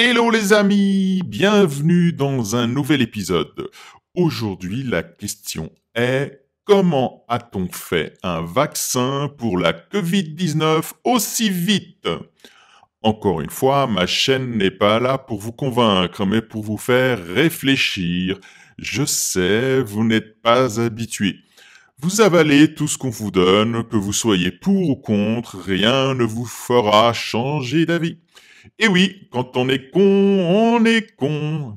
Hello les amis, bienvenue dans un nouvel épisode. Aujourd'hui, la question est: comment a-t-on fait un vaccin pour la Covid-19 aussi vite? Encore une fois, ma chaîne n'est pas là pour vous convaincre, mais pour vous faire réfléchir. Je sais, vous n'êtes pas habitué. Vous avalez tout ce qu'on vous donne, que vous soyez pour ou contre, rien ne vous fera changer d'avis. Et oui, quand on est con,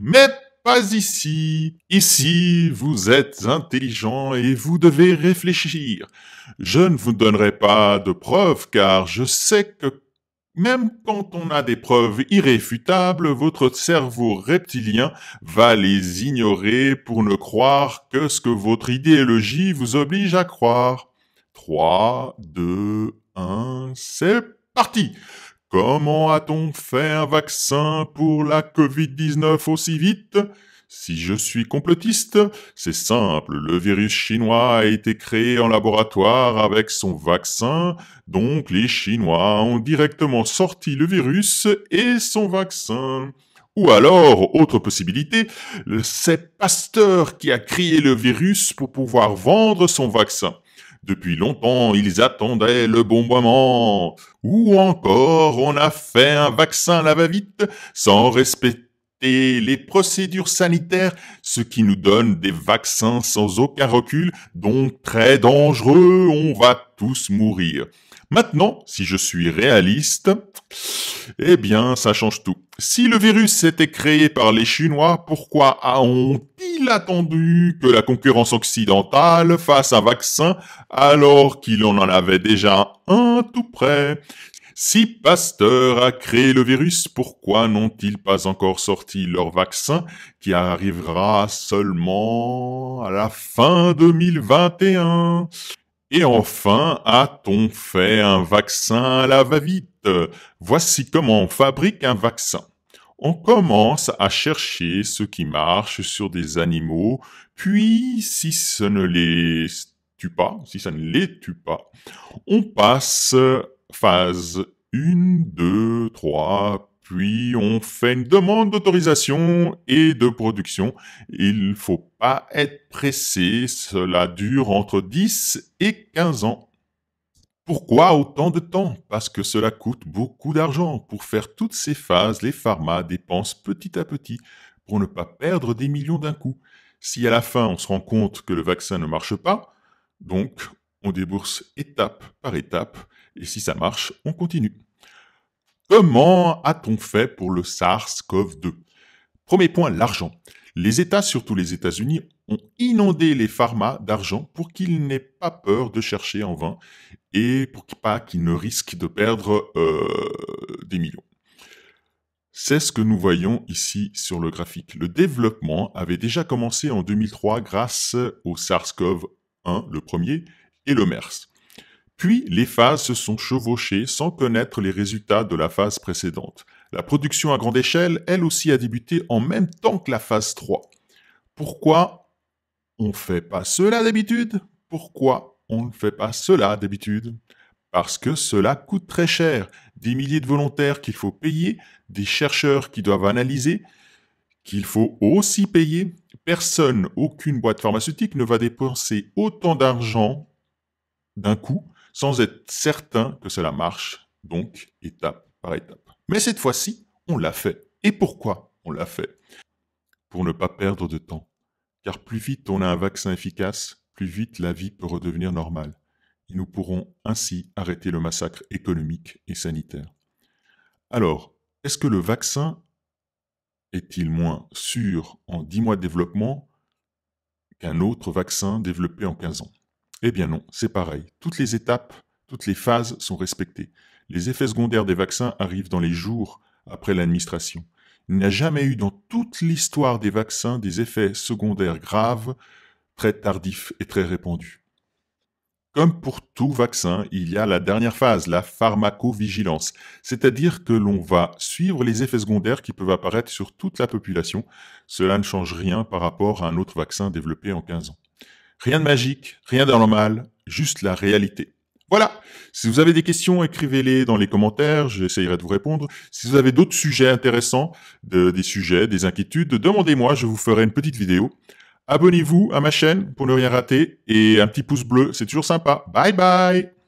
mais pas ici. Ici, vous êtes intelligent et vous devez réfléchir. Je ne vous donnerai pas de preuves car je sais que même quand on a des preuves irréfutables, votre cerveau reptilien va les ignorer pour ne croire que ce que votre idéologie vous oblige à croire. 3, 2, 1, c'est parti! Comment a-t-on fait un vaccin pour la Covid-19 aussi vite? Si je suis complotiste, c'est simple, le virus chinois a été créé en laboratoire avec son vaccin, donc les Chinois ont directement sorti le virus et son vaccin. Ou alors, autre possibilité, c'est Pasteur qui a créé le virus pour pouvoir vendre son vaccin. Depuis longtemps, ils attendaient le bon moment. Ou encore, on a fait un vaccin à la va-vite sans respecter les procédures sanitaires, ce qui nous donne des vaccins sans aucun recul, donc très dangereux, on va tous mourir. Maintenant, si je suis réaliste, eh bien, ça change tout. Si le virus était créé par les Chinois, pourquoi ont-ils attendu que la concurrence occidentale fasse un vaccin alors qu'il en avait déjà un tout prêt? Si Pasteur a créé le virus, pourquoi n'ont-ils pas encore sorti leur vaccin qui arrivera seulement à la fin 2021? Et enfin, a-t-on fait un vaccin à la va-vite? Voici comment on fabrique un vaccin. On commence à chercher ce qui marche sur des animaux, puis si ça ne les tue pas, on passe phase 1, 2, 3, puis on fait une demande d'autorisation et de production. Il faut pas être pressé, cela dure entre 10 et 15 ans. Pourquoi autant de temps? Parce que cela coûte beaucoup d'argent. Pour faire toutes ces phases, les pharma dépensent petit à petit pour ne pas perdre des millions d'un coup. Si à la fin on se rend compte que le vaccin ne marche pas, donc on débourse étape par étape, et si ça marche, on continue. Comment a-t-on fait pour le SARS-CoV-2? Premier point, l'argent. Les États, surtout les États-Unis, ont inondé les pharma d'argent pour qu'ils n'aient pas peur de chercher en vain et pour pas qu'ils ne risquent de perdre des millions. C'est ce que nous voyons ici sur le graphique. Le développement avait déjà commencé en 2003 grâce au SARS-CoV-1, le premier, et le MERS. Puis, les phases se sont chevauchées sans connaître les résultats de la phase précédente. La production à grande échelle, elle aussi, a débuté en même temps que la phase 3. Pourquoi on ne fait pas cela d'habitude? Pourquoi on ne fait pas cela d'habitude? Parce que cela coûte très cher. Des milliers de volontaires qu'il faut payer, des chercheurs qui doivent analyser, qu'il faut aussi payer. Personne, aucune boîte pharmaceutique ne va dépenser autant d'argent d'un coup sans être certain que cela marche, donc étape par étape. Mais cette fois-ci, on l'a fait. Et pourquoi on l'a fait? Pour ne pas perdre de temps. Car plus vite on a un vaccin efficace, plus vite la vie peut redevenir normale. Et nous pourrons ainsi arrêter le massacre économique et sanitaire. Alors, est-ce que le vaccin est-il moins sûr en 10 mois de développement qu'un autre vaccin développé en 15 ans? Eh bien non, c'est pareil. Toutes les étapes, toutes les phases sont respectées. Les effets secondaires des vaccins arrivent dans les jours après l'administration. Il n'y a jamais eu dans toute l'histoire des vaccins des effets secondaires graves, très tardifs et très répandus. Comme pour tout vaccin, il y a la dernière phase, la pharmacovigilance, c'est-à-dire que l'on va suivre les effets secondaires qui peuvent apparaître sur toute la population. Cela ne change rien par rapport à un autre vaccin développé en 15 ans. Rien de magique, rien d'anormal, juste la réalité. Voilà. Si vous avez des questions, écrivez-les dans les commentaires, j'essayerai de vous répondre. Si vous avez d'autres sujets intéressants, des inquiétudes, demandez-moi, je vous ferai une petite vidéo. Abonnez-vous à ma chaîne pour ne rien rater et un petit pouce bleu, c'est toujours sympa. Bye bye!